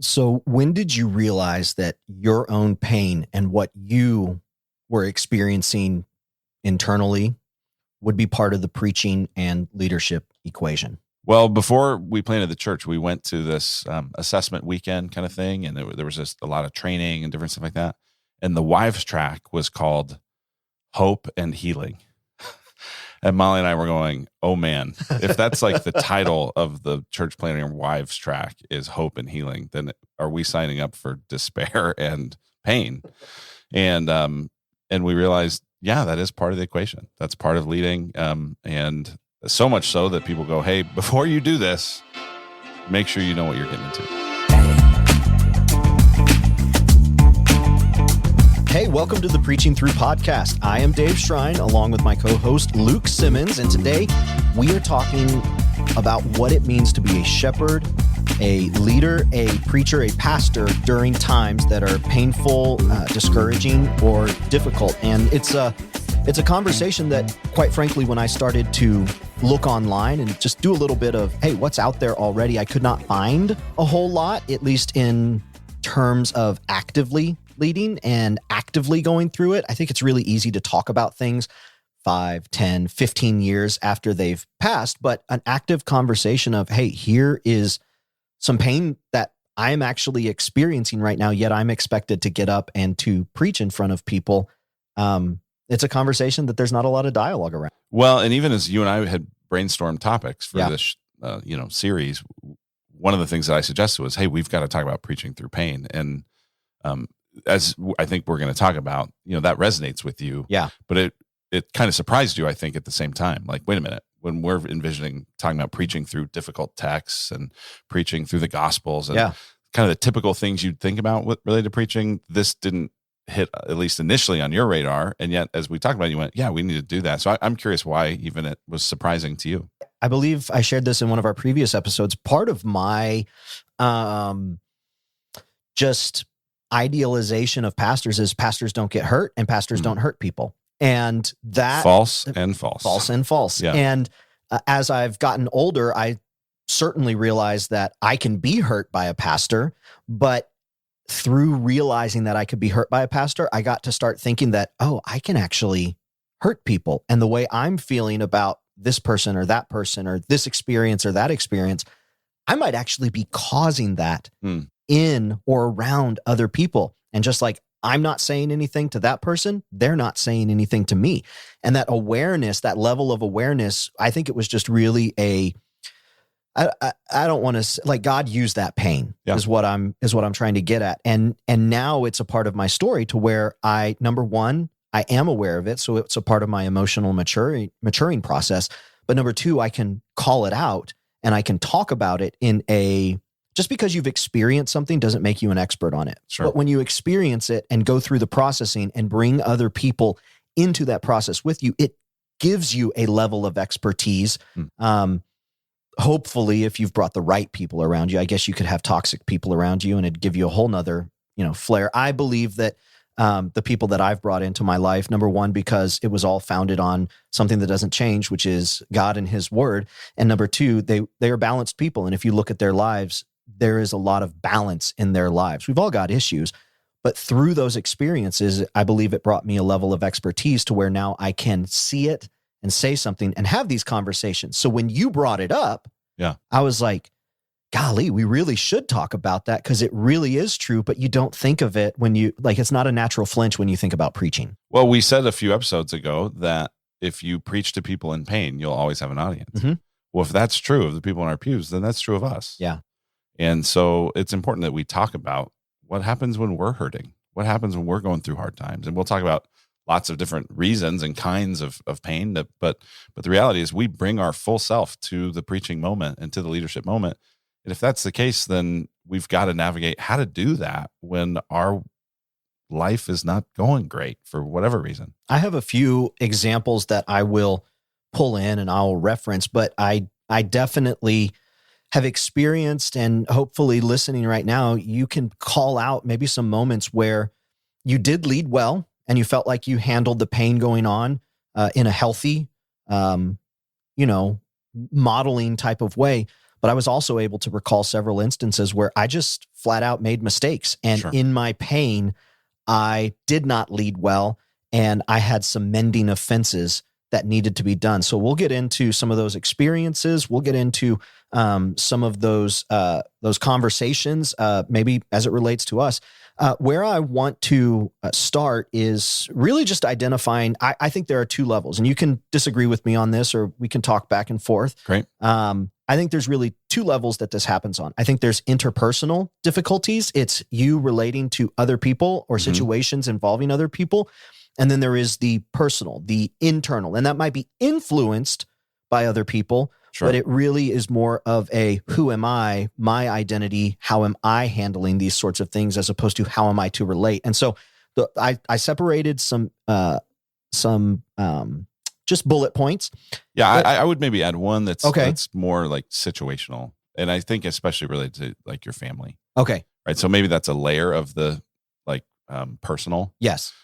So when did you realize that your own pain and what you were experiencing internally would be part of the preaching and leadership equation? Well, before we planted the church, we went to this assessment weekend kind of thing, and there was just a lot of training and different stuff like that. And the wives track was called Hope and Healing. And Molly and I were going, oh man, if that's like the title of the church planting wives track is Hope and Healing, then are we signing up for despair and pain? And we realized, yeah, that is part of the equation. That's part of leading. And so much so that people go, hey, before you do this, make sure you know what you're getting into. Hey, welcome to the Preaching Through podcast. I am Dave Shrine, along with my co-host Luke Simmons, and today we are talking about what it means to be a shepherd, a leader, a preacher, a pastor during times that are painful, discouraging, or difficult. And it's a conversation that, quite frankly, when I started to look online and just do a little bit of, hey, what's out there already, I could not find a whole lot, at least in terms of actively leading and actively going through it. I think it's really easy to talk about things 5, 10, 15 years after they've passed, but an active conversation of, hey, here is some pain that I'm actually experiencing right now, yet I'm expected to get up and to preach in front of people. It's a conversation that there's not a lot of dialogue around. Well, and even as you and I had brainstormed topics for this, series, one of the things that I suggested was, hey, we've got to talk about preaching through pain. And as I think we're going to talk about, that resonates with you. Yeah. But it kind of surprised you, I think, at the same time. Like, wait a minute, when we're envisioning talking about preaching through difficult texts and preaching through the Gospels and kind of the typical things you'd think about related to preaching, this didn't hit, at least initially, on your radar. And yet, as we talked about it, you went, yeah, we need to do that. So I'm curious why even it was surprising to you. I believe I shared this in one of our previous episodes. Part of my just idealization of pastors is pastors don't get hurt and pastors don't hurt people. And that false and false. False and false. Yeah. And as I've gotten older, I certainly realized that I can be hurt by a pastor, but through realizing that I could be hurt by a pastor, I got to start thinking that, oh, I can actually hurt people. And the way I'm feeling about this person or that person or this experience or that experience, I might actually be causing that in or around other people. And just like I'm not saying anything to that person, they're not saying anything to me. And that awareness, that level of awareness, I think it was just really I don't want to, like, God used that pain is what I'm trying to get at. And now it's a part of my story to where number one, I am aware of it. So it's a part of my emotional maturing process. But number two, I can call it out and I can talk about it just because you've experienced something doesn't make you an expert on it. Sure. But when you experience it and go through the processing and bring other people into that process with you, it gives you a level of expertise. Hopefully, if you've brought the right people around you, I guess you could have toxic people around you and it'd give you a whole nother, flair. I believe that the people that I've brought into my life, number one, because it was all founded on something that doesn't change, which is God and his word. And number two, they are balanced people. And if you look at their lives, there is a lot of balance in their lives. We've all got issues, but through those experiences, I believe it brought me a level of expertise to where now I can see it and say something and have these conversations. So when you brought it up, I was like, golly, we really should talk about that because it really is true, but you don't think of it when it's not a natural flinch when you think about preaching. Well, we said a few episodes ago that if you preach to people in pain, you'll always have an audience. Mm-hmm. Well, if that's true of the people in our pews, then that's true of us. Yeah. And so it's important that we talk about what happens when we're hurting, what happens when we're going through hard times. And we'll talk about lots of different reasons and kinds of pain. But the reality is we bring our full self to the preaching moment and to the leadership moment. And if that's the case, then we've got to navigate how to do that when our life is not going great for whatever reason. I have a few examples that I will pull in and I'll reference, but I definitely have experienced, and hopefully listening right now, you can call out maybe some moments where you did lead well and you felt like you handled the pain going on in a healthy, modeling type of way. but I was also able to recall several instances where I just flat out made mistakes. And Sure. in my pain, I did not lead well, and I had some mending of fences that needed to be done. So we'll get into some of those experiences. We'll get into some of those conversations, maybe as it relates to us. Where I want to start is really just identifying, I think there are two levels, and you can disagree with me on this, or we can talk back and forth. Great. I think there's really two levels that this happens on. I think there's interpersonal difficulties. It's you relating to other people or situations involving other people. And then there is the personal, the internal, and that might be influenced by other people, Sure. but it really is more of a, who am I, my identity, how am I handling these sorts of things, as opposed to how am I to relate. And so I separated some just bullet points. Yeah, I would maybe add one that's Okay. that's more like situational, and I think especially related to like your family, Okay. right? So maybe that's a layer of the like personal, Yes.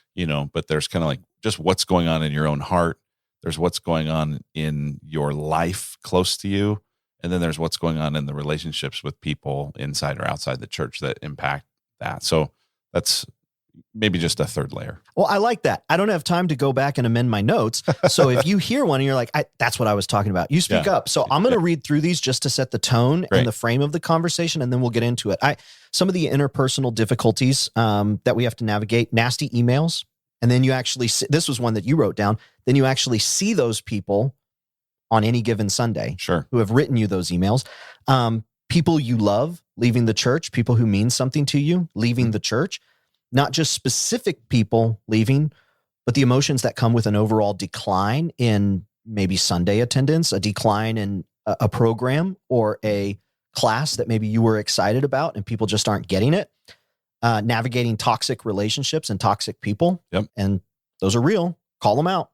but there's kind of like just what's going on in your own heart. There's what's going on in your life close to you, and then there's what's going on in the relationships with people inside or outside the church that impact that. So that's maybe just a third layer. Well, I like that. I don't have time to go back and amend my notes. So if you hear one and you're like, that's what I was talking about, you speak Yeah. up. So I'm going to read through these just to set the tone Great. and the frame of the conversation, and then we'll get into it. Some of the interpersonal difficulties that we have to navigate, nasty emails. And then you actually see, this was one that you wrote down, then you actually see those people on any given Sunday Sure. who have written you those emails. People you love leaving the church, people who mean something to you leaving the church, not just specific people leaving, but the emotions that come with an overall decline in maybe Sunday attendance, a decline in a program or a class that maybe you were excited about and people just aren't getting it. Navigating toxic relationships and toxic people. Yep. And those are real. Call them out.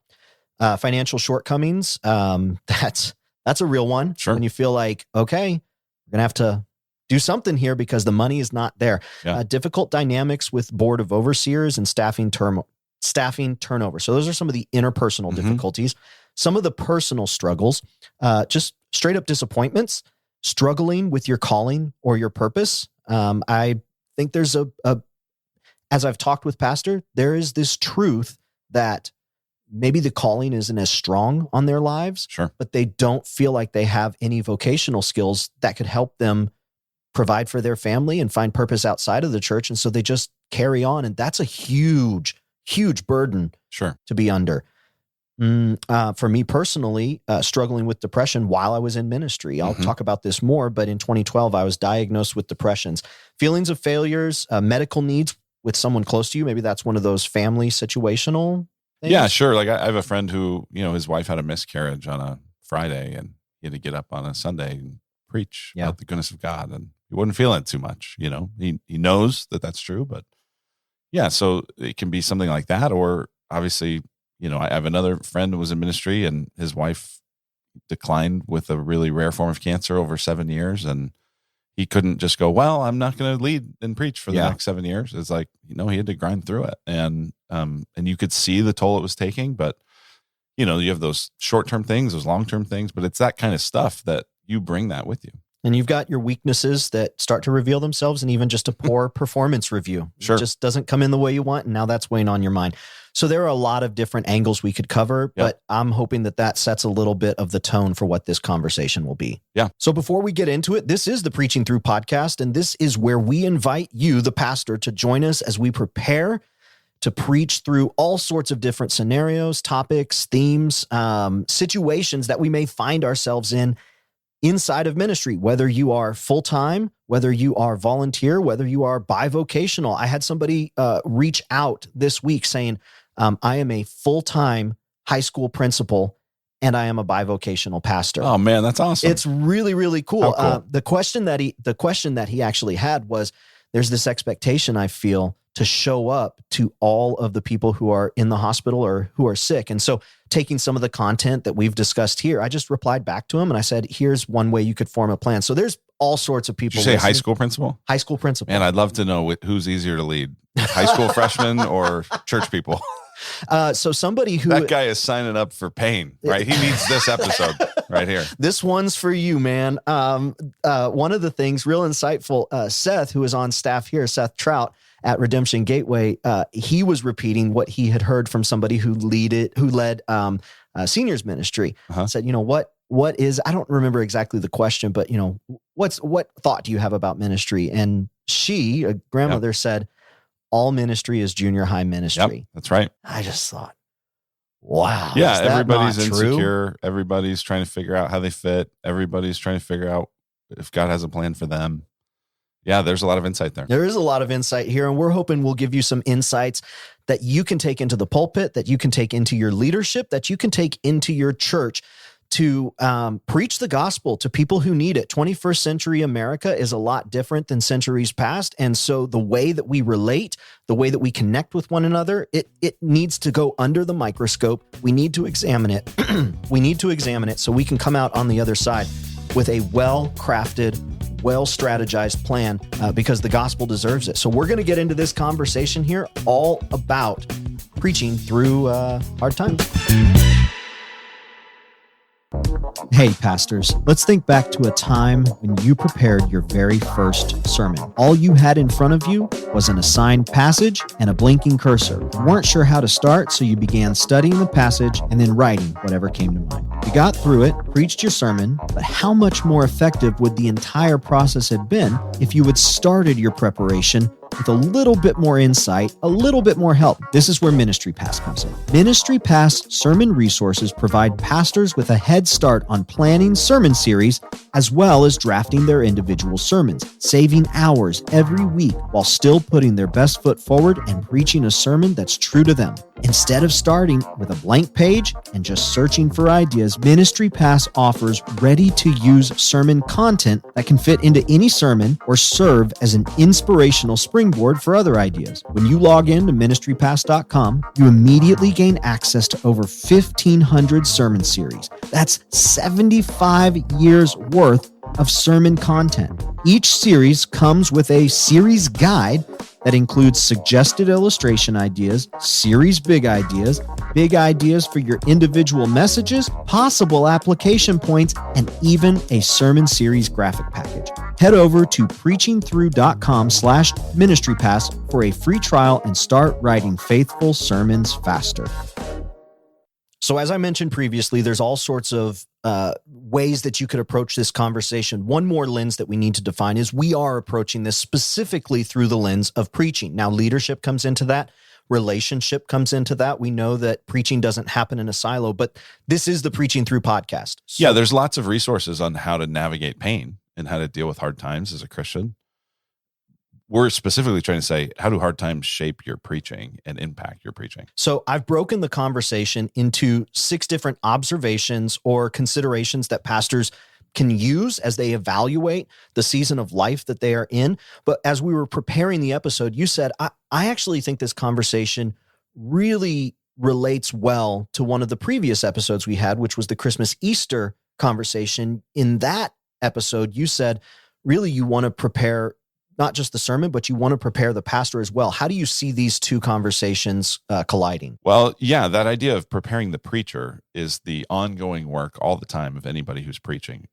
Financial shortcomings. That's a real one. Sure. When you feel like, okay, we're going to have to do something here because the money is not there. Yeah. Difficult dynamics with board of overseers and staffing turnover. So those are some of the interpersonal difficulties. Some of the personal struggles, just straight up disappointments, struggling with your calling or your purpose. I think there's as I've talked with Pastor, there is this truth that maybe the calling isn't as strong on their lives, Sure. but they don't feel like they have any vocational skills that could help them provide for their family and find purpose outside of the church. And so they just carry on. And that's a huge, huge burden Sure. to be under. For me personally, struggling with depression while I was in ministry. I'll talk about this more, but in 2012, I was diagnosed with depressions, feelings of failures, medical needs with someone close to you. Maybe that's one of those family situational things. Yeah, sure. Like I have a friend who, his wife had a miscarriage on a Friday and he had to get up on a Sunday and preach about the goodness of God. And he wasn't feeling it too much. He knows that that's true, but yeah, so it can be something like that. Or obviously, I have another friend who was in ministry and his wife declined with a really rare form of cancer over 7 years. And he couldn't just go, well, I'm not going to lead and preach for the next 7 years. It's like, he had to grind through it. And you could see the toll it was taking, but you have those short-term things, those long-term things, but it's that kind of stuff that you bring that with you. And you've got your weaknesses that start to reveal themselves, and even just a poor performance review. Sure. It just doesn't come in the way you want, and now that's weighing on your mind. So there are a lot of different angles we could cover, but I'm hoping that sets a little bit of the tone for what this conversation will be. Yeah. So before we get into it, this is the Preaching Through podcast, and this is where we invite you, the pastor, to join us as we prepare to preach through all sorts of different scenarios, topics, themes, situations that we may find ourselves in inside of ministry, whether you are full-time, whether you are volunteer, whether you are bivocational. I had somebody reach out this week saying, I am a full-time high school principal and I am a bivocational pastor. Oh man, that's awesome. It's really, really cool. How cool. The question that he actually had was, there's this expectation I feel to show up to all of the people who are in the hospital or who are sick. And so taking some of the content that we've discussed here, I just replied back to him and I said, here's one way you could form a plan. So there's all sorts of people. Did you say high school principal? High school principal. Man, I'd love to know who's easier to lead, high school freshmen or church people. So somebody who... That guy is signing up for pain, right? He needs this episode. right here. This one's for you, man. One of the things, real insightful, Seth, who is on staff here, Seth Trout at Redemption Gateway, he was repeating what he had heard from somebody who led seniors ministry. Said, what is, I don't remember exactly the question, but what thought do you have about ministry? And she, a grandmother, said, all ministry is junior high ministry. Yep, that's right. I just thought, wow. Yeah, everybody's insecure. Everybody's trying to figure out how they fit. Everybody's trying to figure out if God has a plan for them. Yeah, there's a lot of insight there. There is a lot of insight here, and we're hoping we'll give you some insights that you can take into the pulpit, that you can take into your leadership, that you can take into your church to preach the gospel to people who need it. 21st century America is a lot different than centuries past. And so the way that we relate, the way that we connect with one another, it needs to go under the microscope. We need to examine it. We need to examine it so we can come out on the other side with a well-crafted, well-strategized plan because the gospel deserves it. So we're going to get into this conversation here all about preaching through hard times. Hey, pastors, let's think back to a time when you prepared your very first sermon. All you had in front of you was an assigned passage and a blinking cursor. You weren't sure how to start, so you began studying the passage and then writing whatever came to mind. You got through it, preached your sermon, but how much more effective would the entire process have been if you had started your preparation with a little bit more insight, a little bit more help? This is where Ministry Pass comes in. Ministry Pass sermon resources provide pastors with a head start on planning sermon series as well as drafting their individual sermons, saving hours every week while still putting their best foot forward and preaching a sermon that's true to them. Instead of starting with a blank page and just searching for ideas, Ministry Pass offers ready-to-use sermon content that can fit into any sermon or serve as an inspirational springboard for other ideas. When you log in to ministrypass.com, you immediately gain access to over 1,500 sermon series. That's 75 years worth of sermon content. Each series comes with a series guide that includes suggested illustration ideas, series big ideas for your individual messages, possible application points, and even a sermon series graphic package. Head over to preachingthrough.com/ministrypass for a free trial and start writing faithful sermons faster. So as I mentioned previously, there's all sorts of ways that you could approach this conversation. One more lens that we need to define is we are approaching this specifically through the lens of preaching. Now, leadership comes into that. Relationship comes into that. We know that preaching doesn't happen in a silo, but this is the Preaching Through podcast. So, yeah, there's lots of resources on how to navigate pain and how to deal with hard times as a Christian. We're specifically trying to say, how do hard times shape your preaching and impact your preaching? So I've broken the conversation into 6 different observations or considerations that pastors can use as they evaluate the season of life that they are in. But as we were preparing the episode, you said, I actually think this conversation really relates well to one of the previous episodes we had, which was the Christmas Easter conversation. In that episode, you said, really, you want to prepare not just the sermon, but you want to prepare the pastor as well. How do you see these two conversations colliding? Well, yeah, that idea of preparing the preacher is the ongoing work all the time of anybody who's preaching.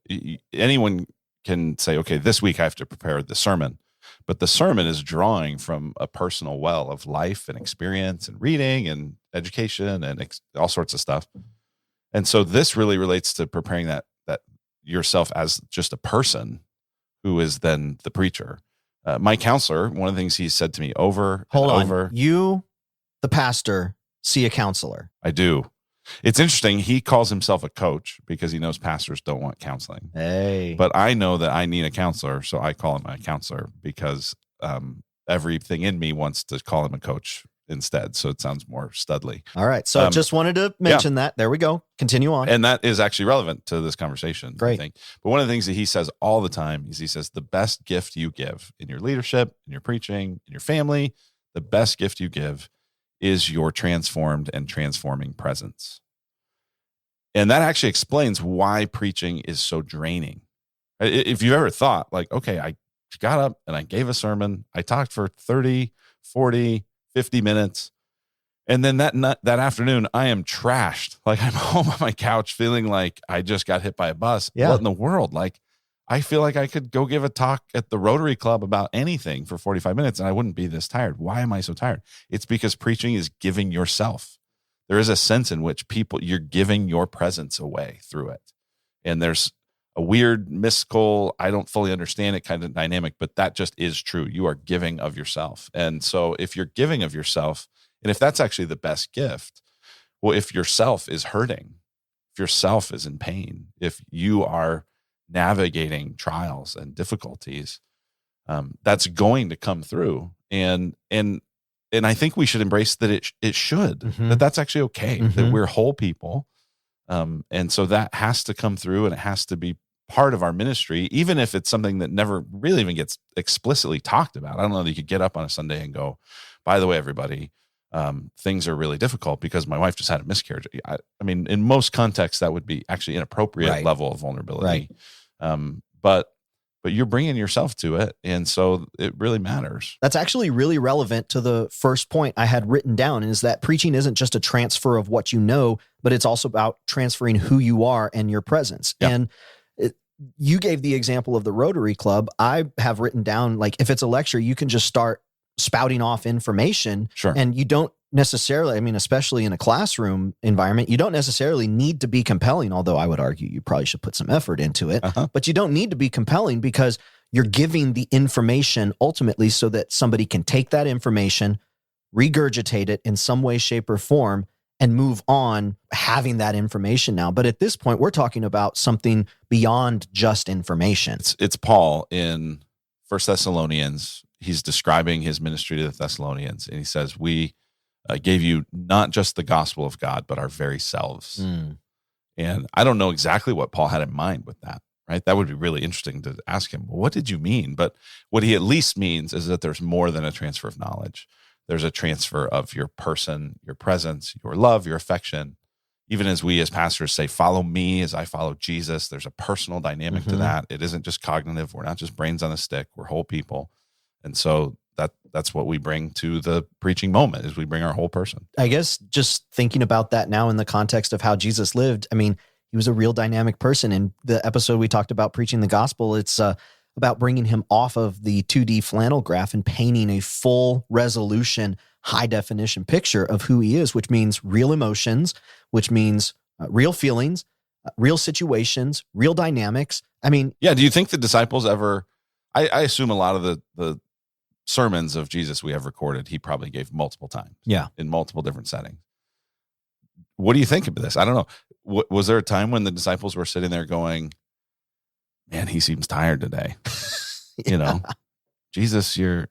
Anyone can say, okay, this week I have to prepare the sermon, but the sermon is drawing from a personal well of life and experience and reading and education and all sorts of stuff. And so this really relates to preparing that yourself as just a person who is then the preacher. My counselor, one of the things he said to me over and over. You, the pastor, see a counselor. I do. It's interesting. He calls himself a coach because he knows pastors don't want counseling. Hey. But I know that I need a counselor, so I call him a counselor because everything in me wants to call him a coach instead. So it sounds more studly. All right. So just wanted to mention that. There we go. Continue on. And that is actually relevant to this conversation. Great. I think. But one of the things that he says all the time is he says, the best gift you give in your leadership, in your preaching, in your family, the best gift you give is your transformed and transforming presence. And that actually explains why preaching is so draining. If you've ever thought like, okay, I got up and I gave a sermon, I talked for 30, 40, 50 minutes, And then that afternoon, I am trashed. Like I'm home on my couch feeling like I just got hit by a bus. Yeah. What in the world? Like I feel like I could go give a talk at the Rotary Club about anything for 45 minutes and I wouldn't be this tired. Why am I so tired? It's because preaching is giving yourself. There is a sense in which you're giving your presence away through it. And there's a weird, mystical, I don't fully understand it kind of dynamic, but that just is true. You are giving of yourself. And so if you're giving of yourself, and if that's actually the best gift, well, if yourself is hurting, if yourself is in pain, if you are navigating trials and difficulties, that's going to come through. And I think we should embrace that it should, that's actually okay, that we're whole people. And so that has to come through and it has to be part of our ministry, even if it's something that never really even gets explicitly talked about. I don't know that you could get up on a Sunday and go, by the way, everybody, things are really difficult because my wife just had a miscarriage. I mean, in most contexts, that would be actually inappropriate level of vulnerability. But you're bringing yourself to it. And so it really matters. That's actually really relevant to the first point I had written down, is that preaching isn't just a transfer of what you know, but it's also about transferring who you are and your presence. Yep. And you gave the example of the Rotary Club. I have written down, like, if it's a lecture, you can just start spouting off information. Sure. And you don't necessarily, I mean, especially in a classroom environment, you don't necessarily need to be compelling, although I would argue you probably should put some effort into it. But you don't need to be compelling because you're giving the information ultimately so that somebody can take that information, regurgitate it in some way, shape, or form, and move on having that information now. But at this point, we're talking about something beyond just information. It's Paul in 1 Thessalonians. He's describing his ministry to the Thessalonians, and he says, we gave you not just the gospel of God, but our very selves. And I don't know exactly what Paul had in mind with that, right? That would be really interesting to ask him, well, what did you mean? But what he at least means is that there's more than a transfer of knowledge. There's a transfer of your person, your presence, your love, your affection. Even as we as pastors say, follow me as I follow Jesus, there's a personal dynamic to that. It isn't just cognitive. We're not just brains on a stick. We're whole people. And so that's what we bring to the preaching moment, is we bring our whole person. I guess just thinking about that now in the context of how Jesus lived, I mean, he was a real dynamic person. In the episode we talked about preaching the gospel, it's about bringing him off of the 2D flannel graph and painting a full resolution, high definition picture of who he is, which means real emotions, which means real feelings, real situations, real dynamics. I mean, yeah. Do you think the disciples ever, I assume a lot of the sermons of Jesus we have recorded, he probably gave multiple times. Yeah. In multiple different settings. What do you think of this? I don't know. Was there a time when the disciples were sitting there going, man, he seems tired today? You know, Jesus, I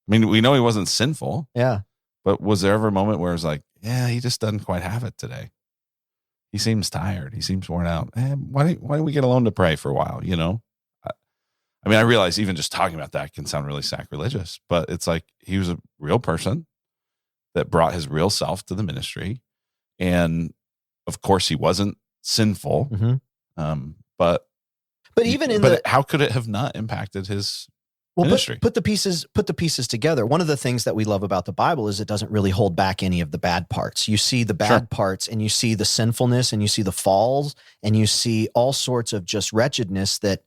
mean, we know he wasn't sinful. Yeah. But was there ever a moment where it was like, yeah, he just doesn't quite have it today? He seems tired. He seems worn out. Why don't we get alone to pray for a while? You know? I mean, I realize even just talking about that can sound really sacrilegious, but it's like he was a real person that brought his real self to the ministry. And of course he wasn't sinful. But how could it have not impacted his ministry? Put the pieces together. One of the things that we love about the Bible is it doesn't really hold back any of the bad parts. You see the bad parts, and you see the sinfulness, and you see the falls, and you see all sorts of just wretchedness that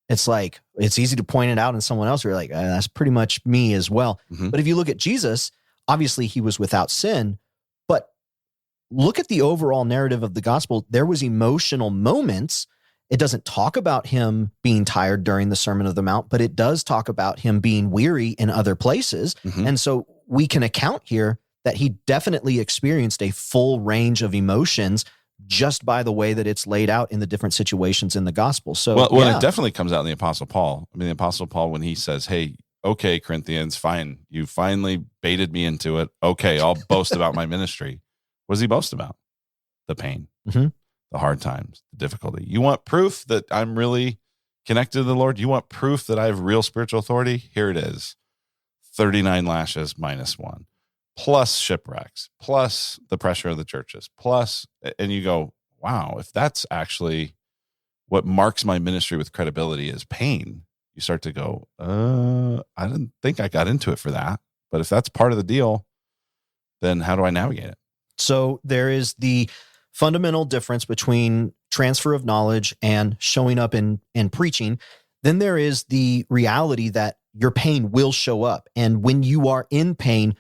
it's like, it's easy to point it out in someone else. You're like, that's pretty much me as well. But if you look at Jesus, obviously he was without sin, but look at the overall narrative of the gospel. There was emotional moments. It doesn't talk about him being tired during the Sermon on the Mount, but it does talk about him being weary in other places. And so we can account here that he definitely experienced a full range of emotions just by the way that it's laid out in the different situations in the gospel. So, it definitely comes out in the Apostle Paul. I mean, the Apostle Paul, when he says, hey, okay, Corinthians, fine. You finally baited me into it. Okay, I'll boast about my ministry. What does he boast about? The pain, the hard times, the difficulty. You want proof that I'm really connected to the Lord? You want proof that I have real spiritual authority? Here it is. 39 lashes minus 1. Plus shipwrecks, plus the pressure of the churches, plus, and you go, wow, if that's actually what marks my ministry with credibility is pain, you start to go, I didn't think I got into it for that. But if that's part of the deal, then how do I navigate it? So there is the fundamental difference between transfer of knowledge and showing up and preaching. Then there is the reality that your pain will show up. And when you are in pain,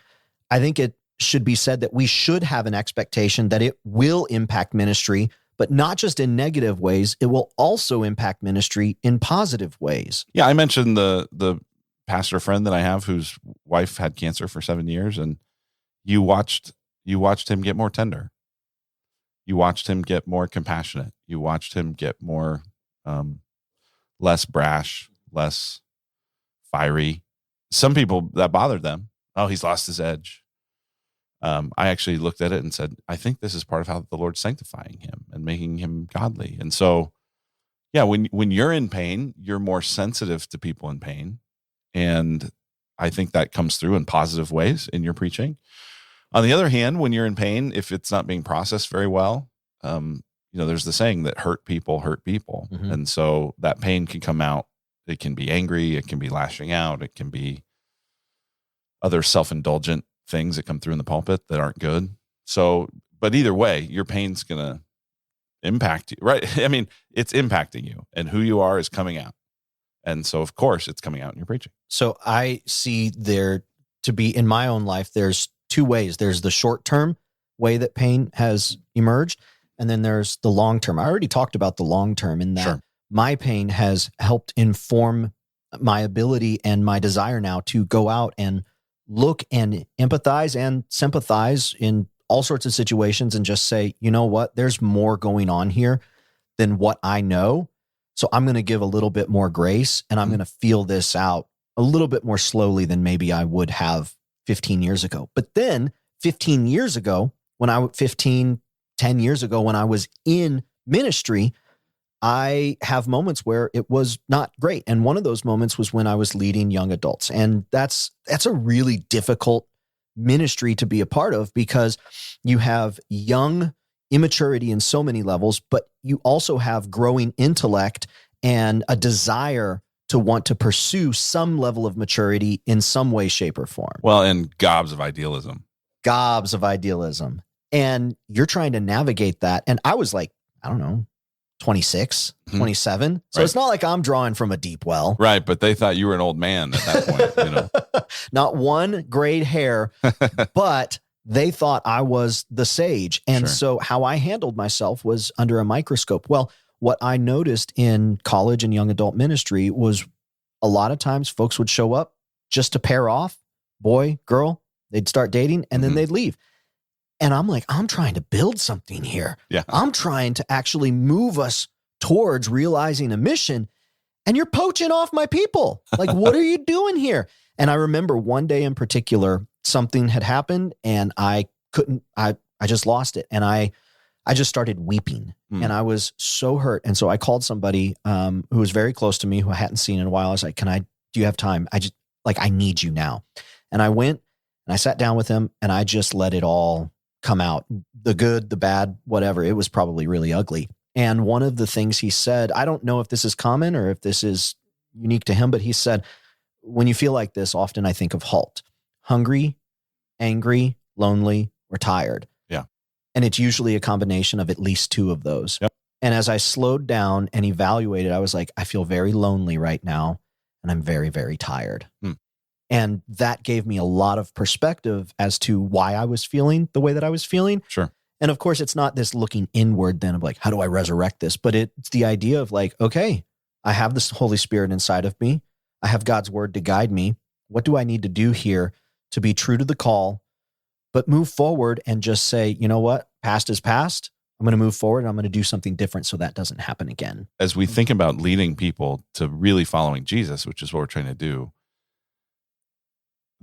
I think it should be said that we should have an expectation that it will impact ministry, but not just in negative ways. It will also impact ministry in positive ways. Yeah, I mentioned the pastor friend that I have whose wife had cancer for 7 years, and you watched him get more tender. You watched him get more compassionate. You watched him get more less brash, less fiery. Some people, that bothered them. Oh, he's lost his edge. I actually looked at it and said, I think this is part of how the Lord's sanctifying him and making him godly. And so, yeah, when you're in pain, you're more sensitive to people in pain. And I think that comes through in positive ways in your preaching. On the other hand, when you're in pain, if it's not being processed very well, there's the saying that hurt people hurt people. Mm-hmm. And so that pain can come out. It can be angry. It can be lashing out. It can be other self-indulgent things that come through in the pulpit that aren't good. So, but either way, your pain's going to impact you, right? I mean, it's impacting you, and who you are is coming out. And so, of course, it's coming out in your preaching. So I see there to be, in my own life, there's two ways. There's the short-term way that pain has emerged, and then there's the long-term. I already talked about the long-term in that Sure. My pain has helped inform my ability and my desire now to go out and look and empathize and sympathize in all sorts of situations and just say, you know what, there's more going on here than what I know. So I'm going to give a little bit more grace, and I'm going to feel this out a little bit more slowly than maybe I would have 15 years ago. But then 15 years ago, 10 years ago, when I was in ministry, I have moments where it was not great. And one of those moments was when I was leading young adults. And that's a really difficult ministry to be a part of, because you have young immaturity in so many levels, but you also have growing intellect and a desire to want to pursue some level of maturity in some way, shape, or form. Well, and gobs of idealism. And you're trying to navigate that. And I was like, I don't know, 26, 27. So Right. It's not like I'm drawing from a deep well. Right, but they thought you were an old man at that point. Not one gray hair, but they thought I was the sage. And Sure. So how I handled myself was under a microscope. Well, what I noticed in college and young adult ministry was a lot of times folks would show up just to pair off, boy, girl, they'd start dating, and then they'd leave. And I'm like, I'm trying to build something here. Yeah. I'm trying to actually move us towards realizing a mission, and you're poaching off my people. Like, what are you doing here? And I remember one day in particular, something had happened, and I just lost it. And I just started weeping, and I was so hurt. And so I called somebody who was very close to me, who I hadn't seen in a while. I was like, do you have time? I need you now. And I went and I sat down with him, and I just let it all come out, the good, the bad, whatever. It was probably really ugly. And one of the things he said, I don't know if this is common or if this is unique to him, but he said, when you feel like this, often I think of HALT: hungry, angry, lonely, or tired. Yeah. And it's usually a combination of at least two of those. Yep. And as I slowed down and evaluated, I was like, I feel very lonely right now, and I'm very, very tired. And that gave me a lot of perspective as to why I was feeling the way that I was feeling. Sure. And of course, it's not this looking inward then of like, how do I resurrect this? But it's the idea of like, okay, I have this Holy Spirit inside of me. I have God's word to guide me. What do I need to do here to be true to the call, but move forward and just say, you know what? Past is past. I'm going to move forward, and I'm going to do something different so that doesn't happen again. As we think about leading people to really following Jesus, which is what we're trying to do,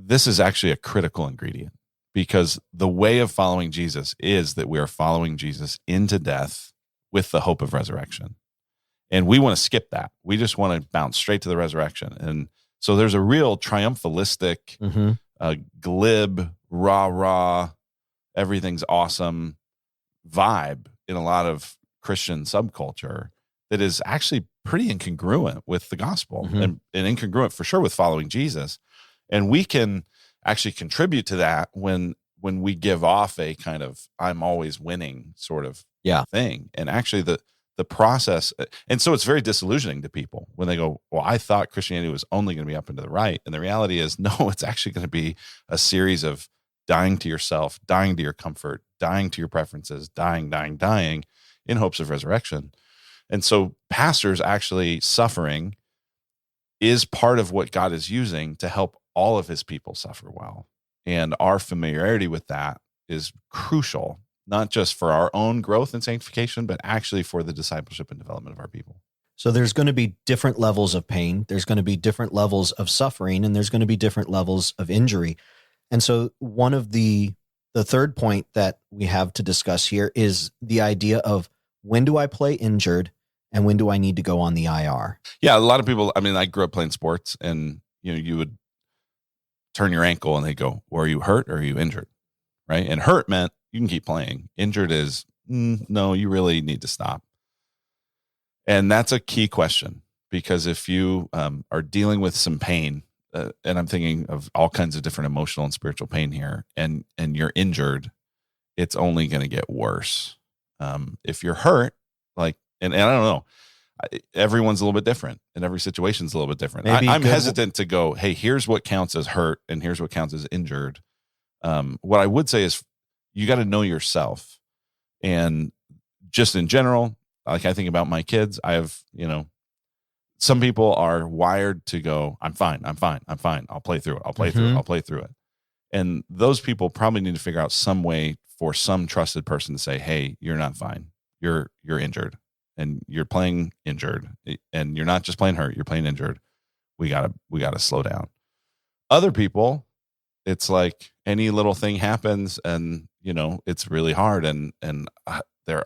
this is actually a critical ingredient, because the way of following Jesus is that we are following Jesus into death with the hope of resurrection. And we want to skip that. We just want to bounce straight to the resurrection. And so there's a real triumphalistic, glib, rah, everything's awesome vibe in a lot of Christian subculture that is actually pretty incongruent with the gospel and incongruent for sure with following Jesus. And we can actually contribute to that when when we give off a kind of I'm always winning sort of thing. And actually the process, and so it's very disillusioning to people when they go, well, I thought Christianity was only going to be up and to the right. And the reality is, no, it's actually going to be a series of dying to yourself, dying to your comfort, dying to your preferences, dying in hopes of resurrection. And so pastors actually suffering is part of what God is using to help all of his people suffer well. And our familiarity with that is crucial, not just for our own growth and sanctification, but actually for the discipleship and development of our people. So there's going to be different levels of pain. There's going to be different levels of suffering, and there's going to be different levels of injury. And so one of the third point that we have to discuss here is the idea of when do I play injured and when do I need to go on the IR? Yeah, a lot of people, I mean, I grew up playing sports, and you would turn your ankle and they go, well, are you hurt or are you injured? Right? And hurt meant you can keep playing. Injured is, no, you really need to stop. And that's a key question, because if you are dealing with some pain, and I'm thinking of all kinds of different emotional and spiritual pain here, and you're injured, it's only going to get worse. If you're hurt, and I don't know, everyone's a little bit different, and every situation's a little bit different. I'm hesitant to go, hey, here's what counts as hurt and here's what counts as injured. What I would say is you got to know yourself. And just in general, like I think about my kids, I have, some people are wired to go, I'm fine. I'll play through it. And those people probably need to figure out some way for some trusted person to say, hey, you're not fine. You're injured, and you're playing injured, and you're not just playing hurt, you're playing injured. We gotta slow down. Other people, it's like any little thing happens, and it's really hard, and they're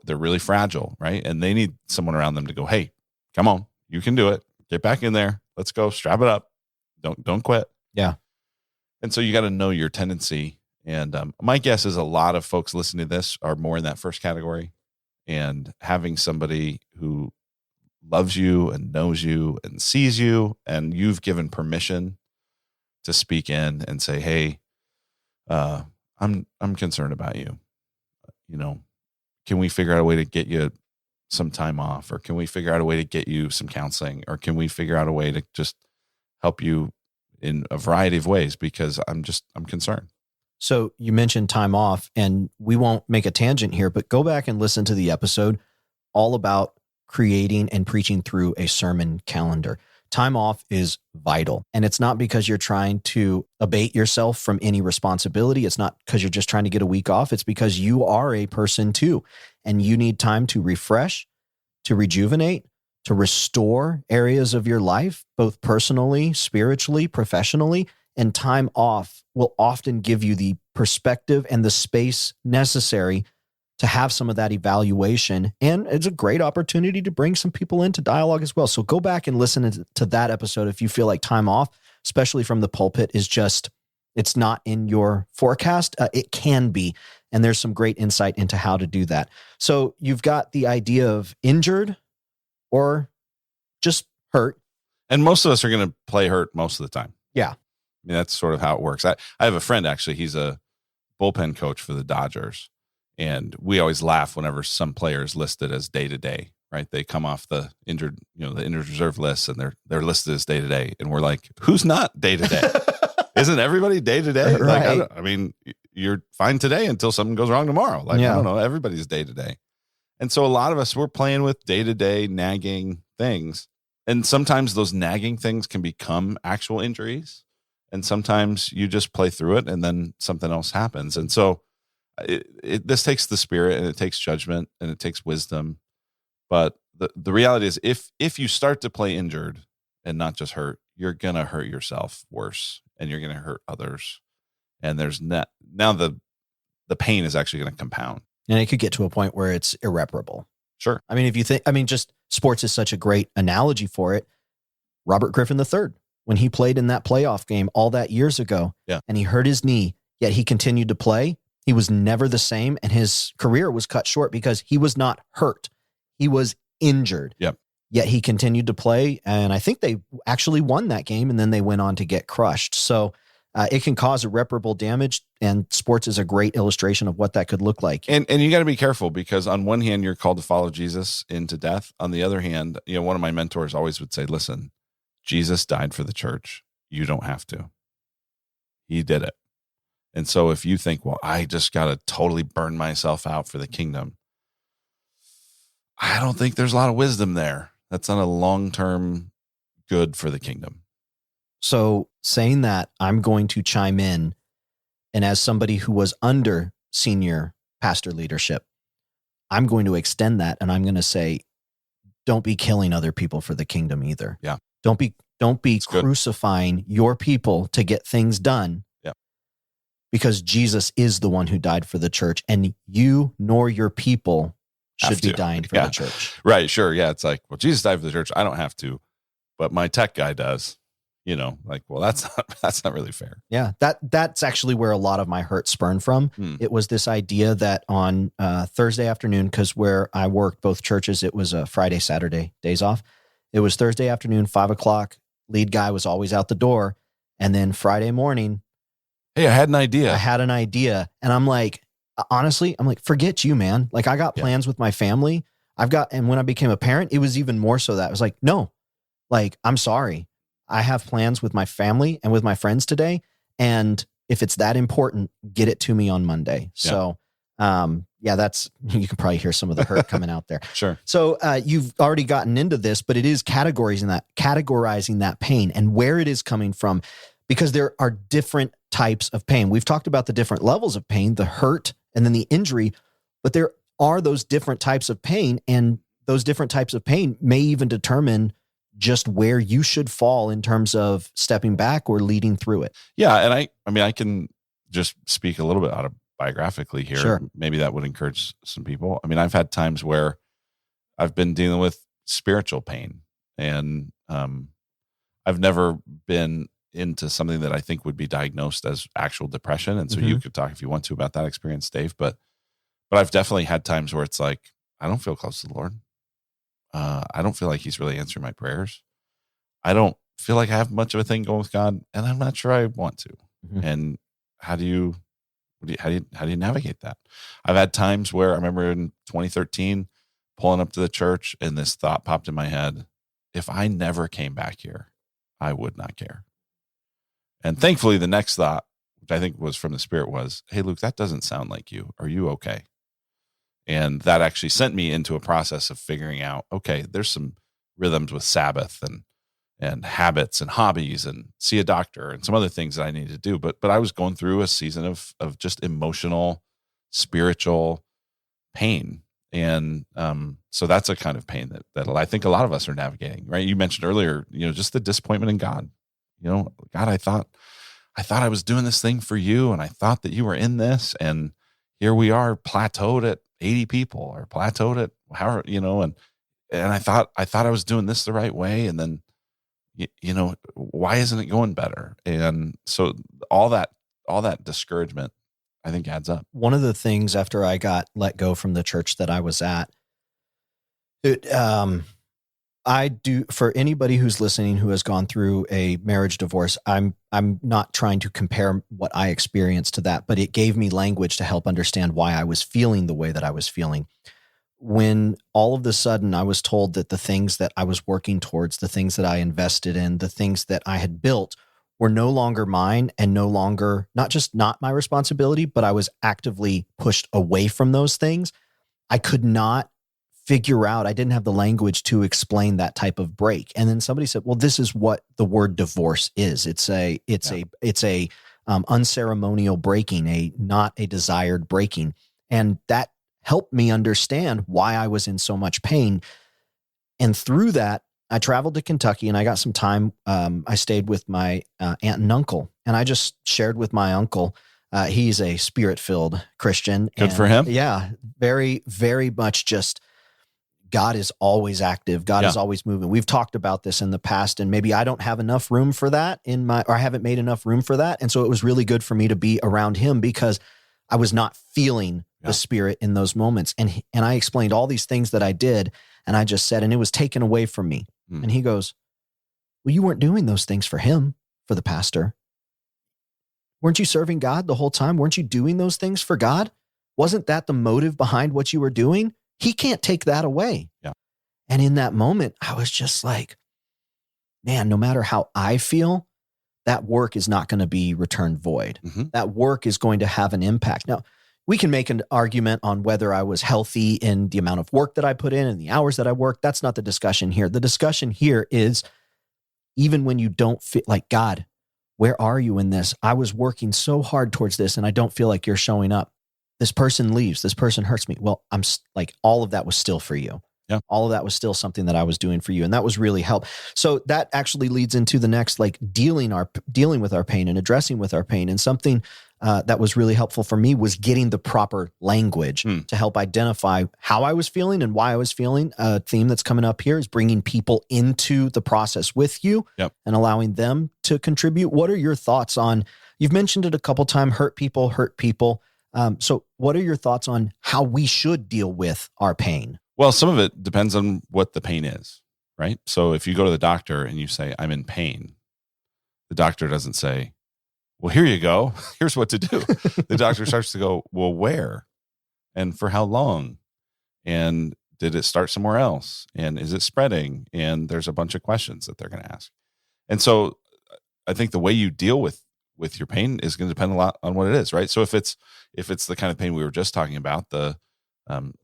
really fragile, right? And they need someone around them to go, hey, come on, you can do it. Get back in there. Let's go. Strap it up. Don't quit. Yeah. And so you got to know your tendency. And my guess is a lot of folks listening to this are more in that first category, and having somebody who loves you and knows you and sees you, and you've given permission to speak in and say, hey, I'm concerned about you. Can we figure out a way to get you some time off, or can we figure out a way to get you some counseling, or can we figure out a way to just help you in a variety of ways, because I'm concerned. So you mentioned time off, and we won't make a tangent here, but go back and listen to the episode all about creating and preaching through a sermon calendar. Time off is vital. And it's not because you're trying to abate yourself from any responsibility. It's not because you're just trying to get a week off. It's because you are a person too, and you need time to refresh, to rejuvenate, to restore areas of your life, both personally, spiritually, professionally. And time off will often give you the perspective and the space necessary to have some of that evaluation. And it's a great opportunity to bring some people into dialogue as well. So go back and listen to that episode if you feel like time off, especially from the pulpit, is just, it's not in your forecast. It can be. And there's some great insight into how to do that. So you've got the idea of injured or just hurt. And most of us are going to play hurt most of the time. Yeah. I mean, that's sort of how it works. I have a friend, actually, he's a bullpen coach for the Dodgers. And we always laugh whenever some players listed as day-to-day, right? They come off the injured reserve list, and they're listed as day-to-day. And we're like, who's not day-to-day? Isn't everybody day-to-day? Right. Like, I mean, you're fine today until something goes wrong tomorrow. Like, yeah. I don't know, everybody's day-to-day. And so a lot of us, we're playing with day-to-day nagging things. And sometimes those nagging things can become actual injuries. And sometimes you just play through it, and then something else happens. And so this takes the spirit, and it takes judgment, and it takes wisdom. But the reality is, if you start to play injured and not just hurt, you're going to hurt yourself worse, and you're going to hurt others. And there's now the pain is actually going to compound. And it could get to a point where it's irreparable. Sure. I mean, just sports is such a great analogy for it. Robert Griffin III, when he played in that playoff game all that years ago, and he hurt his knee, yet he continued to play, he was never the same, and his career was cut short because he was not hurt. He was injured. Yep. Yet he continued to play, and I think they actually won that game, and then they went on to get crushed. So it can cause irreparable damage, and sports is a great illustration of what that could look like. And you got to be careful, because on one hand, you're called to follow Jesus into death. On the other hand, one of my mentors always would say, listen, Jesus died for the church. You don't have to. He did it. And so if you think, well, I just got to totally burn myself out for the kingdom, I don't think there's a lot of wisdom there. That's not a long-term good for the kingdom. So saying that, I'm going to chime in. And as somebody who was under senior pastor leadership, I'm going to extend that. And I'm going to say, don't be killing other people for the kingdom either. Yeah. Don't be That's crucifying your people to get things done. Yeah. Because Jesus is the one who died for the church, and you nor your people should be dying for the church. Right. Sure. Yeah. It's like, well, Jesus died for the church. I don't have to, but my tech guy does. Well, that's not really fair. Yeah, that's actually where a lot of my hurt spurned from. It was this idea that on Thursday afternoon, because where I worked, both churches, it was a Friday, Saturday, days off. It was Thursday afternoon, 5:00. Lead guy was always out the door. And then Friday morning, hey, I had an idea. And I'm like, honestly, forget you, man. Like, I got plans with my family. And when I became a parent, it was even more so that I was like, no, like, I'm sorry. I have plans with my family and with my friends today. And if it's that important, get it to me on Monday. Yeah. So, you can probably hear some of the hurt coming out there. Sure. So you've already gotten into this, but it is categorizing that pain and where it is coming from, because there are different types of pain. We've talked about the different levels of pain, the hurt and then the injury, but there are those different types of pain, and those different types of pain may even determine just where you should fall in terms of stepping back or leading through it. Yeah. And I can just speak a little bit autobiographically here. Sure. Maybe that would encourage some people. I've had times where I've been dealing with spiritual pain, and I've never been into something that I think would be diagnosed as actual depression. And so you could talk if you want to about that experience, Dave, but I've definitely had times where it's like, I don't feel close to the Lord. I don't feel like he's really answering my prayers. I don't feel like I have much of a thing going with God, and I'm not sure I want to. And how do you navigate that? I've had times where I remember in 2013 pulling up to the church, and this thought popped in my head: if I never came back here, I would not care. And thankfully, the next thought, which I think was from the Spirit, was, hey, Luke, that doesn't sound like you. Are you okay? And that actually sent me into a process of figuring out, okay, there's some rhythms with Sabbath and habits and hobbies and see a doctor and some other things that I need to do. But I was going through a season of just emotional, spiritual pain. And so that's a kind of pain that I think a lot of us are navigating, right? You mentioned earlier, just the disappointment in God. God, I thought I was doing this thing for you, and I thought that you were in this, and here we are plateaued at 80 people, or plateaued at however, and I thought I was doing this the right way. And then, why isn't it going better? And so all that discouragement, I think, adds up. One of the things after I got let go from the church that I was at, I do, for anybody who's listening who has gone through a marriage divorce, I'm not trying to compare what I experienced to that, but it gave me language to help understand why I was feeling the way that I was feeling. When all of a sudden I was told that the things that I was working towards, the things that I invested in, the things that I had built were no longer mine, and no longer, not just not my responsibility, but I was actively pushed away from those things. I could not figure out, I didn't have the language to explain that type of break. And then somebody said, well, this is what the word divorce is. It's a unceremonial breaking, not a desired breaking. And that helped me understand why I was in so much pain. And through that, I traveled to Kentucky, and I got some time. I stayed with my aunt and uncle, and I just shared with my uncle. He's a spirit-filled Christian. Good for him. Yeah, very, very much just God is always active. God is always moving. We've talked about this in the past, and maybe I don't have enough room for that or I haven't made enough room for that. And so it was really good for me to be around him, because I was not feeling the Spirit in those moments. And I explained all these things that I did, and I just said, and it was taken away from me. And he goes, well, you weren't doing those things for him, for the pastor. Weren't you serving God the whole time? Weren't you doing those things for God? Wasn't that the motive behind what you were doing? He can't take that away. Yeah. And in that moment, I was just like, man, no matter how I feel, that work is not going to be returned void. Mm-hmm. That work is going to have an impact. Now, we can make an argument on whether I was healthy in the amount of work that I put in and the hours that I worked. That's not the discussion here. The discussion here is, even when you don't feel like, God, where are you in this? I was working so hard towards this and I don't feel like you're showing up. This person leaves. This person hurts me. Well, I'm like, all of that was still for you. Yeah. All of that was still something that I was doing for you. And that was really help. So that actually leads into the next, like dealing with our pain and addressing with our pain. And something that was really helpful for me was getting the proper language to help identify how I was feeling and why I was feeling. A theme that's coming up here is bringing people into the process with you and allowing them to contribute. What are your thoughts on, you've mentioned it a couple times, hurt people. So what are your thoughts on how we should deal with our pain? Well, some of it depends on what the pain is, right? So if you go to the doctor and you say, I'm in pain, the doctor doesn't say, well, here you go. Here's what to do. The doctor starts to go, well, where and for how long? And did it start somewhere else? And is it spreading? And there's a bunch of questions that they're going to ask. And so I think the way you deal with your pain is going to depend a lot on what it is, right? So if it's the kind of pain we were just talking about, the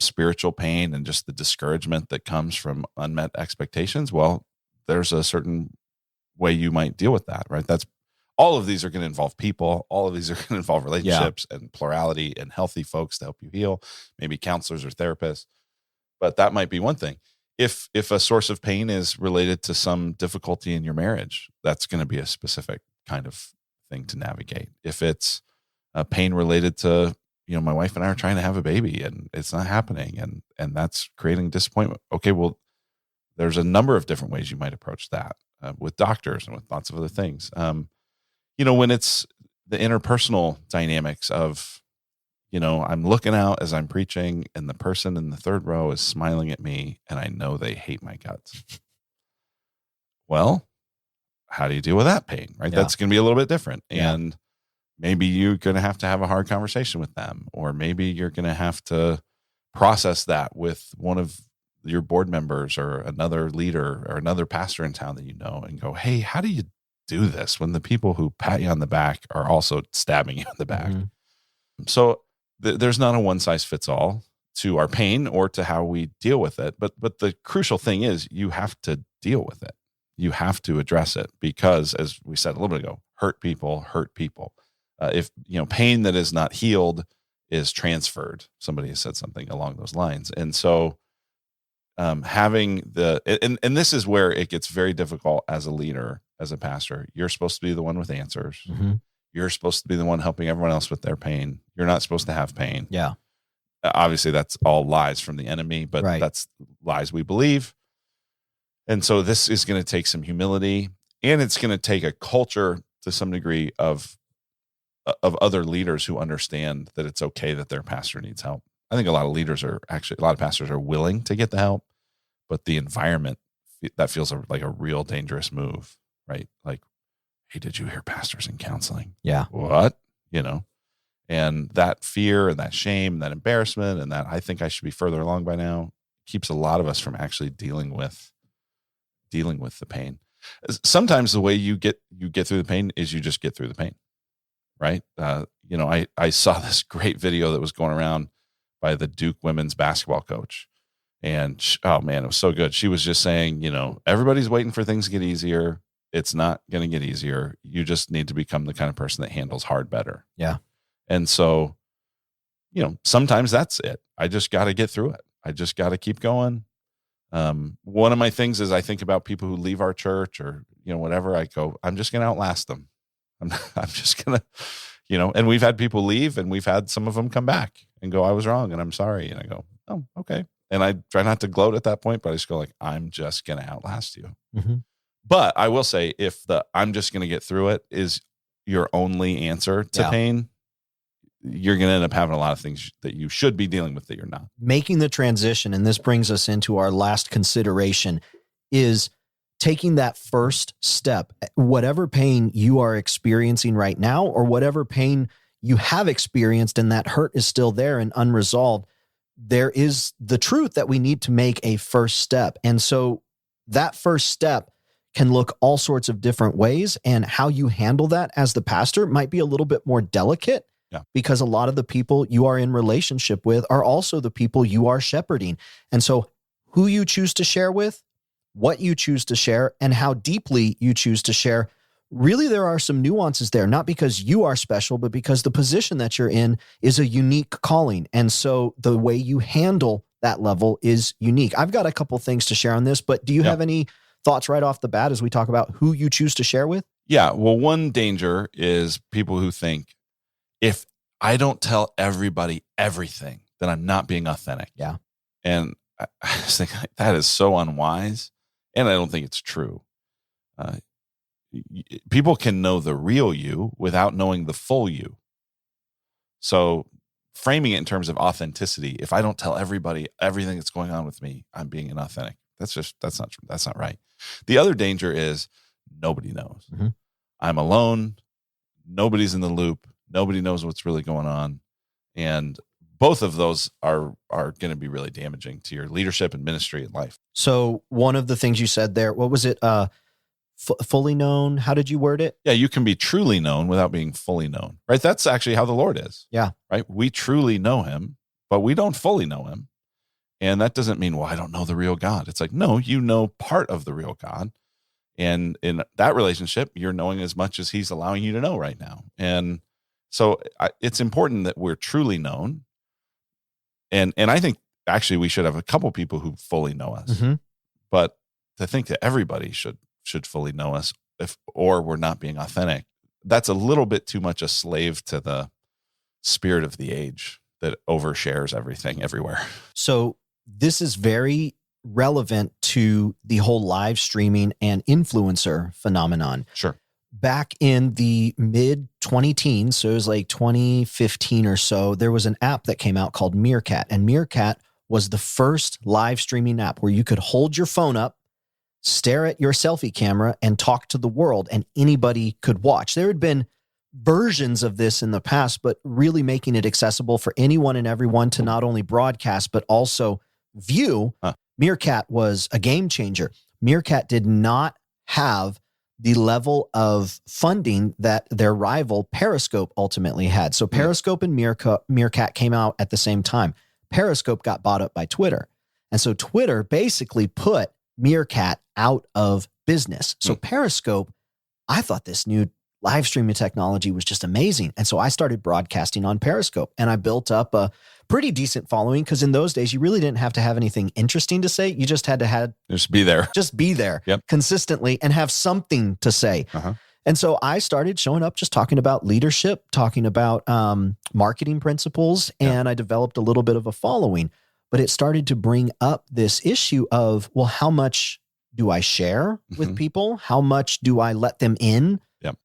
spiritual pain and just the discouragement that comes from unmet expectations, well, there's a certain way you might deal with that, right? All of these are going to involve people. All of these are going to involve relationships and plurality and healthy folks to help you heal, maybe counselors or therapists. But that might be one thing. If a source of pain is related to some difficulty in your marriage, that's going to be a specific kind of thing to navigate. If it's a pain related to, my wife and I are trying to have a baby and it's not happening, and that's creating disappointment. Okay, well, there's a number of different ways you might approach that with doctors and with lots of other things. When it's the interpersonal dynamics of, I'm looking out as I'm preaching and the person in the third row is smiling at me and I know they hate my guts. Well, how do you deal with that pain, right? Yeah. That's going to be a little bit different. Yeah. And maybe you're going to have a hard conversation with them, or maybe you're going to have to process that with one of your board members or another leader or another pastor in town that you know, and go, hey, how do you do this when the people who pat you on the back are also stabbing you in the back? Mm-hmm. So there's not a one size fits all to our pain or to how we deal with it. But the crucial thing is you have to deal with it. You have to address it because, as we said a little bit ago, hurt people. If pain that is not healed is transferred. Somebody has said something along those lines. And so having and this is where it gets very difficult as a leader, as a pastor. You're supposed to be the one with answers. Mm-hmm. You're supposed to be the one helping everyone else with their pain. You're not supposed to have pain. Yeah. Obviously, that's all lies from the enemy, but that's lies we believe. And so this is going to take some humility, and it's going to take a culture to some degree of other leaders who understand that it's okay that their pastor needs help. I think a lot of pastors are willing to get the help, but the environment that feels like a real dangerous move, right? Like, hey, did you hear pastors in counseling? Yeah. What? And that fear and that shame, and that embarrassment, and that I think I should be further along by now keeps a lot of us from actually dealing with the pain. Sometimes the way you get through the pain is you just get through the pain, right? I saw this great video that was going around by the Duke women's basketball coach, and oh man, it was so good. She was just saying, everybody's waiting for things to get easier. It's not going to get easier. You just need to become the kind of person that handles hard better. Yeah. And so, sometimes that's it. I just got to get through it. I just got to keep going. One of my things is I think about people who leave our church or, whatever. I go, I'm just going to outlast them. I'm just going to, and we've had people leave and we've had some of them come back and go, I was wrong and I'm sorry. And I go, oh, okay. And I try not to gloat at that point, but I just go like, I'm just going to outlast you. Mm-hmm. But I will say if I'm just going to get through it is your only answer to pain, you're going to end up having a lot of things that you should be dealing with that you're not. Making the transition, and this brings us into our last consideration, is taking that first step, whatever pain you are experiencing right now, or whatever pain you have experienced and that hurt is still there and unresolved, there is the truth that we need to make a first step. And so that first step can look all sorts of different ways, and how you handle that as the pastor might be a little bit more delicate, because a lot of the people you are in relationship with are also the people you are shepherding. And so who you choose to share with, what you choose to share, and how deeply you choose to share, really there are some nuances there, not because you are special, but because the position that you're in is a unique calling. And so the way you handle that level is unique. I've got a couple things to share on this, but do you have any thoughts right off the bat as we talk about who you choose to share with? Yeah. Well, one danger is people who think, if I don't tell everybody everything, then I'm not being authentic. Yeah. And I just think that is so unwise. And I don't think it's true. People can know the real you without knowing the full you. So framing it in terms of authenticity, if I don't tell everybody everything that's going on with me, I'm being inauthentic. That's not right. The other danger is nobody knows. Mm-hmm. I'm alone. Nobody's in the loop. Nobody knows what's really going on. And both of those are going to be really damaging to your leadership and ministry and life. So one of the things you said there, what was it? Fully known. How did you word it? Yeah, you can be truly known without being fully known, right? That's actually how the Lord is. Yeah. Right? We truly know him, but we don't fully know him. And that doesn't mean, well, I don't know the real God. It's like, no, you know part of the real God. And in that relationship, you're knowing as much as he's allowing you to know right now. And so it's important that we're truly known. And I think actually we should have a couple people who fully know us. Mm-hmm. But to think that everybody should fully know us, or we're not being authentic, that's a little bit too much a slave to the spirit of the age that overshares everything everywhere. So this is very relevant to the whole live streaming and influencer phenomenon. Sure. Back in the mid 20-teens, so it was like 2015 or so, there was an app that came out called Meerkat. And Meerkat was the first live streaming app where you could hold your phone up, stare at your selfie camera, and talk to the world, and anybody could watch. There had been versions of this in the past, but really making it accessible for anyone and everyone to not only broadcast, but also view. Meerkat was a game changer. Meerkat did not have the level of funding that their rival Periscope ultimately had. So Periscope and Meerkat came out at the same time. Periscope got bought up by Twitter. And so Twitter basically put Meerkat out of business. So Periscope, I thought this new live streaming technology was just amazing. And so I started broadcasting on Periscope, and I built up a pretty decent following, because in those days you really didn't have to have anything interesting to say. You just had to just be there consistently and have something to say. Uh-huh. And so I started showing up, just talking about leadership, talking about marketing principles, and I developed a little bit of a following. But it started to bring up this issue of, well, how much do I share with people? How much do I let them in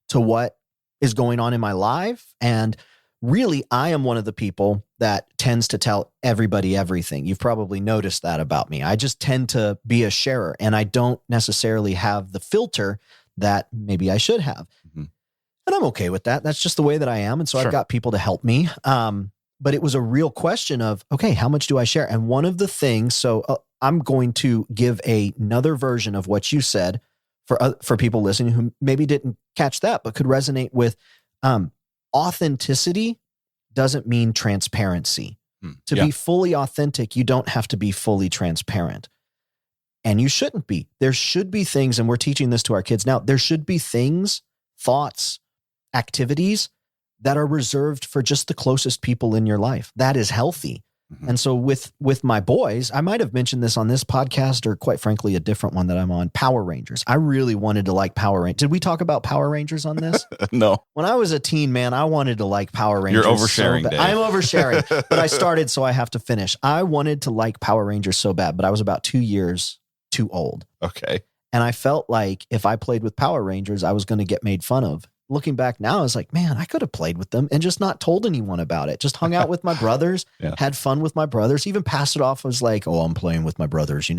to what is going on in my life? And really, I am one of the people that tends to tell everybody everything. You've probably noticed that about me. I just tend to be a sharer, and I don't necessarily have the filter that maybe I should have. Mm-hmm. And I'm okay with that. That's just the way that I am. And so I've got people to help me. But it was a real question of, okay, how much do I share? And one of the things, so I'm going to give another version of what you said for people listening who maybe didn't catch that, but could resonate with authenticity doesn't mean transparency. To be fully authentic, you don't have to be fully transparent. And you shouldn't be. There should be things, and we're teaching this to our kids now, there should be things, thoughts, activities that are reserved for just the closest people in your life. That is healthy. Mm-hmm. And so with my boys, I might have mentioned this on this podcast, or quite frankly, a different one that I'm on, Power Rangers. I really wanted to like Power Rangers. Did we talk about Power Rangers on this? No. When I was a teen, man, I wanted to like Power Rangers. You're oversharing, so Dave. I'm oversharing, but I started, so I have to finish. I wanted to like Power Rangers so bad, but I was about 2 years too old. Okay. And I felt like if I played with Power Rangers, I was going to get made fun of. Looking back now, I was like, man, I could have played with them and just not told anyone about it. Just hung out with my brothers, had fun with my brothers, even passed it off as like, oh, I'm playing with my brothers,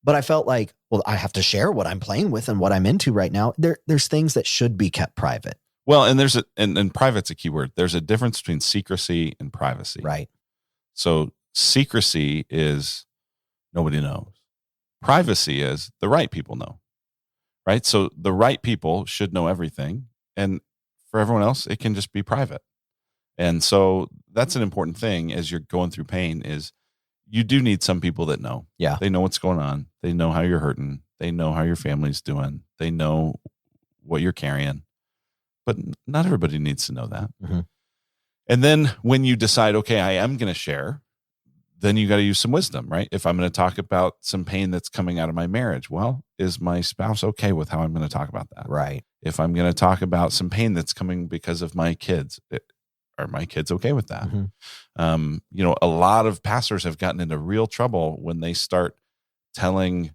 But I felt like, well, I have to share what I'm playing with and what I'm into right now. There's things that should be kept private. Well, and and private's a key word. There's a difference between secrecy and privacy. Right. So secrecy is nobody knows. Privacy is the right people know. Right. So the right people should know everything. And for everyone else, it can just be private. And so that's an important thing as you're going through pain is you do need some people that know. Yeah. They know what's going on. They know how you're hurting. They know how your family's doing. They know what you're carrying. But not everybody needs to know that. Mm-hmm. And then when you decide, okay, I am going to share, then you got to use some wisdom, right? If I'm going to talk about some pain that's coming out of my marriage, well, is my spouse okay with how I'm going to talk about that? Right. If I'm going to talk about some pain that's coming because of my kids, are my kids okay with that? Mm-hmm. A lot of pastors have gotten into real trouble when they start telling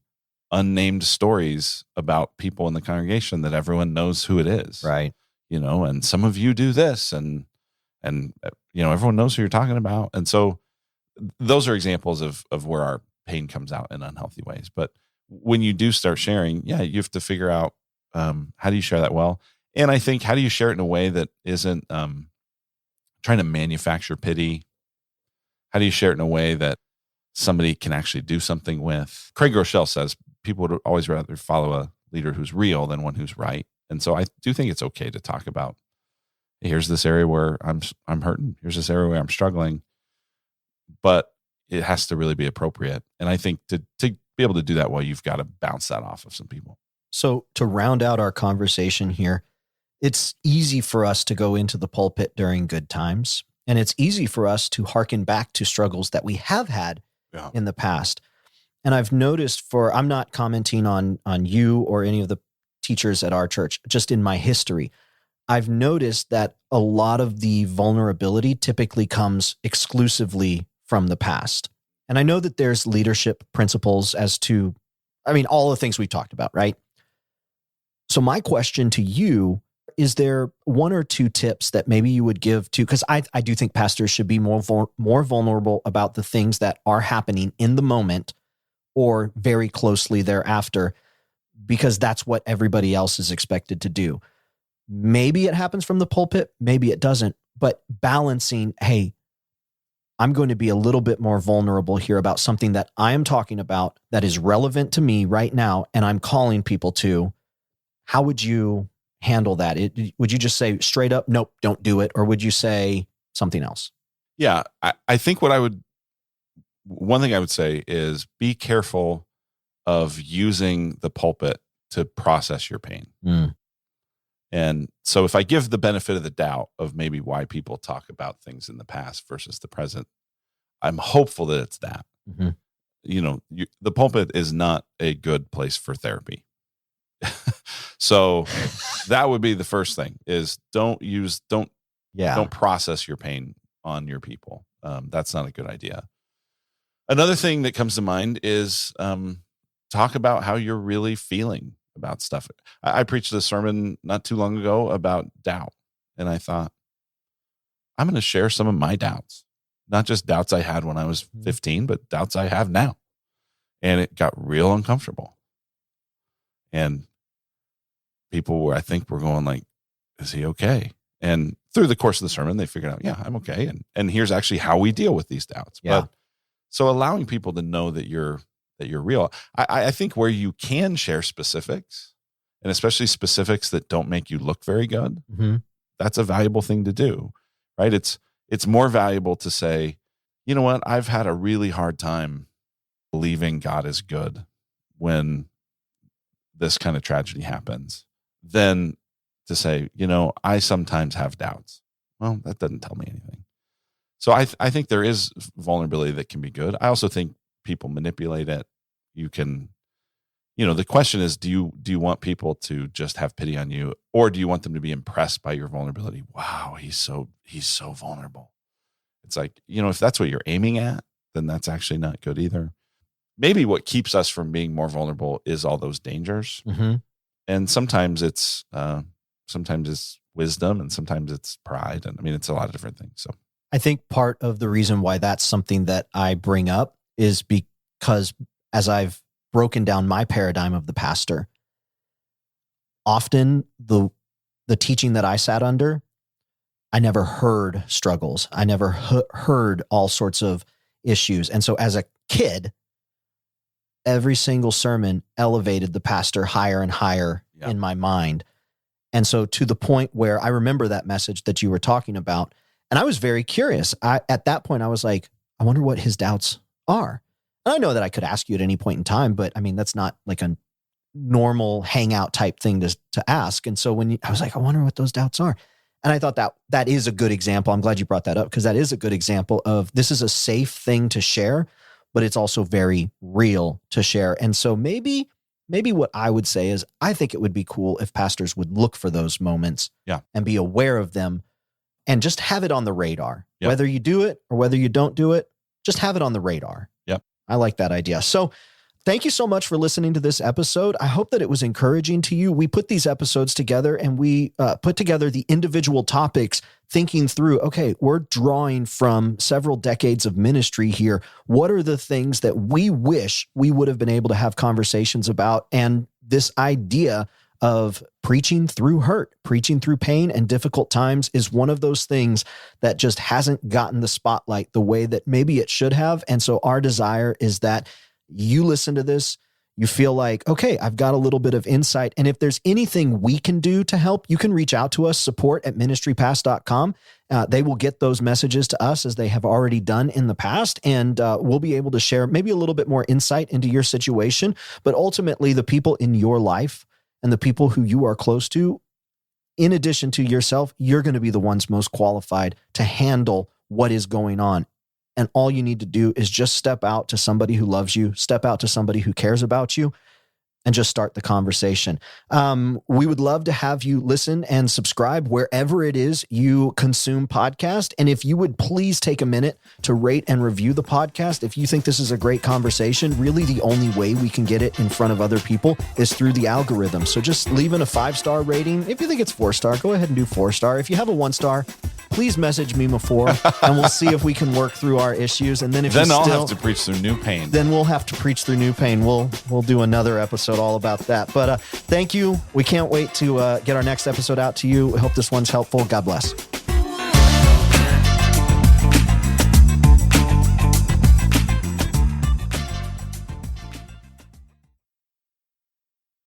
unnamed stories about people in the congregation that everyone knows who it is. Right. And some of you do this and everyone knows who you're talking about. And so those are examples of where our pain comes out in unhealthy ways. But when you do start sharing, you have to figure out how do you share that well? And I think how do you share it in a way that isn't trying to manufacture pity? How do you share it in a way that somebody can actually do something with? Craig Rochelle says people would always rather follow a leader who's real than one who's right. And so I do think it's okay to talk about, here's this area where I'm hurting. Here's this area where I'm struggling. But it has to really be appropriate. And I think to be able to do that well, you've got to bounce that off of some people. So to round out our conversation here, it's easy for us to go into the pulpit during good times. And it's easy for us to hearken back to struggles that we have had in the past. And I've noticed I'm not commenting on you or any of the teachers at our church, just in my history, I've noticed that a lot of the vulnerability typically comes exclusively from the past. And I know that there's leadership principles as to, all the things we've talked about, right? So my question to you, is there one or two tips that maybe you would give to, because I do think pastors should be more vulnerable about the things that are happening in the moment or very closely thereafter, because that's what everybody else is expected to do. Maybe it happens from the pulpit, maybe it doesn't, but balancing, hey, I'm going to be a little bit more vulnerable here about something that I am talking about that is relevant to me right now, and I'm calling people to. How would you handle that? Would you just say straight up, nope, don't do it? Or would you say something else? Yeah, I think one thing I would say is be careful of using the pulpit to process your pain. And so if I give the benefit of the doubt of maybe why people talk about things in the past versus the present, I'm hopeful that it's that. Mm-hmm. The pulpit is not a good place for therapy. So that would be the first thing is don't process your pain on your people. That's not a good idea. Another thing that comes to mind is talk about how you're really feeling about stuff. I preached a sermon not too long ago about doubt. And I thought, I'm going to share some of my doubts, not just doubts I had when I was 15, but doubts I have now. And it got real uncomfortable. And people were going like, is he okay? And through the course of the sermon, they figured out, yeah, I'm okay. And here's actually how we deal with these doubts. Yeah. But so allowing people to know that you're real. I think where you can share specifics, and especially specifics that don't make you look very good, that's a valuable thing to do, right? It's more valuable to say, you know what, I've had a really hard time believing God is good when this kind of tragedy happens, than to say, I sometimes have doubts. Well, that doesn't tell me anything. So I think there is vulnerability that can be good. I also think people manipulate it. You can, the question is, do you want people to just have pity on you, or do you want them to be impressed by your vulnerability? Wow, he's so vulnerable. It's like, if that's what you're aiming at, then that's actually not good either. Maybe what keeps us from being more vulnerable is all those dangers. Mm-hmm. And sometimes it's wisdom, and sometimes it's pride. And it's a lot of different things. So I think part of the reason why that's something that I bring up is because as I've broken down my paradigm of the pastor. Often the teaching that I sat under, I never heard struggles. I never heard all sorts of issues. And so as a kid, every single sermon elevated the pastor higher and higher in my mind. And so to the point where I remember that message that you were talking about, and I was very curious. At that point, I was like, I wonder what his doubts are. And I know that I could ask you at any point in time, but I mean, that's not like a normal hangout type thing to ask. And so I was like, I wonder what those doubts are. And I thought that is a good example. I'm glad you brought that up, because that is a good example of, this is a safe thing to share, but it's also very real to share. And so maybe what I would say is, I think it would be cool if pastors would look for those moments and be aware of them and just have it on the radar. Whether you do it or whether you don't do it, just have it on the radar. I like that idea. So thank you so much for listening to this episode. I hope that it was encouraging to you. We put these episodes together and we put together the individual topics, thinking through, okay, we're drawing from several decades of ministry here. What are the things that we wish we would have been able to have conversations about? And this idea of preaching through hurt, preaching through pain and difficult times is one of those things that just hasn't gotten the spotlight the way that maybe it should have. And so our desire is that you listen to this, you feel like, okay, I've got a little bit of insight. And if there's anything we can do to help, you can reach out to us, support@ministrypass.com. They will get those messages to us, as they have already done in the past. And we'll be able to share maybe a little bit more insight into your situation. But ultimately, the people in your life and the people who you are close to, in addition to yourself, you're going to be the ones most qualified to handle what is going on. And all you need to do is just step out to somebody who loves you, step out to somebody who cares about you, and just start the conversation. We would love to have you listen and subscribe wherever it is you consume podcast. And if you would please take a minute to rate and review the podcast. If you think this is a great conversation, really the only way we can get it in front of other people is through the algorithm. So just leaving a 5-star rating. If you think it's 4-star, go ahead and do 4-star. If you have a 1-star, please message me before, and we'll see if we can work through our issues. And then if I'll have to preach through new pain. Then we'll have to preach through new pain. We'll do another episode all about that. But thank you. We can't wait to get our next episode out to you. I hope this one's helpful. God bless.